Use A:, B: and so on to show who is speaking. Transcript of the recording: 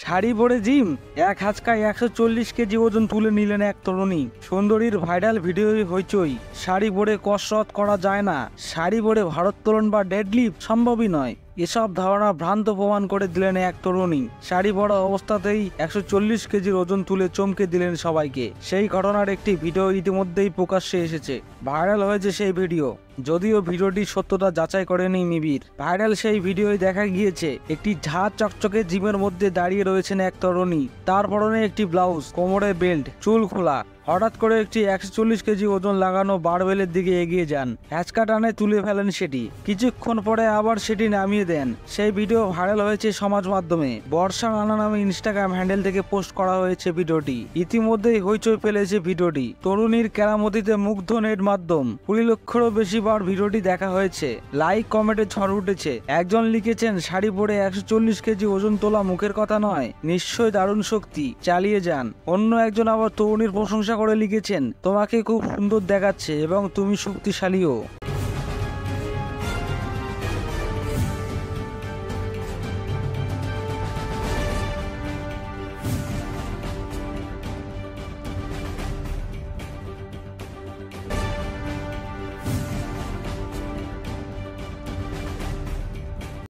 A: শাড়ি পরে জিম, এক হাঁচকায় 140 কেজি ওজন তুলে নিলেন এক তরুণী। সুন্দরীর ভাইরাল ভিডিও হইচই। শাড়ি পরে কসরত করা যায় না, শাড়ি পরে ভারোত্তোলন বা ডেডলিফট সম্ভবই নয়, এসব ধারণা ভ্রান্ত প্রমাণ করে দিলেন এক তরুণী। শাড়ি পরা অবস্থাতেই 140 কেজির ওজন তুলে চমকে দিলেন সবাইকে। সেই ঘটনার একটি ভিডিও ইতিমধ্যেই প্রকাশ্যে এসেছে। ভাইরাল হয়েছে সেই ভিডিও, যদিও ভিডিওটির সত্যতা যাচাই করেনি নিবিড়। ভাইরাল সেই ভিডিওয় দেখা গিয়েছে একটি ঝাঁ চকচকে জিমের মধ্যে দাঁড়িয়ে রয়েছেন এক তরুণী। তার পরনে একটি ব্লাউজ, কোমরে বেল্ট, চুল খোলা। হঠাৎ করে একটি 140 কেজি ওজন লাগানো বারবেলের দিকে এগিয়ে যান, হ্যাচকা টানে তুলে ফেলেন সেটি। কিছুক্ষণ পরে আবার সেটি নামিয়ে দেন। সেই ভিডিও ভাইরাল হয়েছে সমাজ মাধ্যমে। বর্ষা রানা নামে ইনস্টাগ্রাম হ্যান্ডেল থেকে পোস্ট করা হয়েছে ভিডিওটি। ইতিমধ্যেই হইচই ফেলেছে ভিডিওটি। তরুণীর কেরামতিতে মুগ্ধ নেট মাধ্যম। 20 লক্ষেরও বেশি বার ভিডিওটি দেখা হয়েছে। লাইক কমেন্টে ঝড় উঠেছে। একজন লিখেছেন, শাড়ি পরে 140 কেজি ওজন তোলা মুখের কথা নয়, নিশ্চয়ই দারুণ শক্তি, চালিয়ে যান। অন্য একজন আবার তরুণীর প্রশংসা করে লিখেছেন, তোমাকে খুব সুন্দর দেখাচ্ছে এবং তুমি শক্তিশালীও।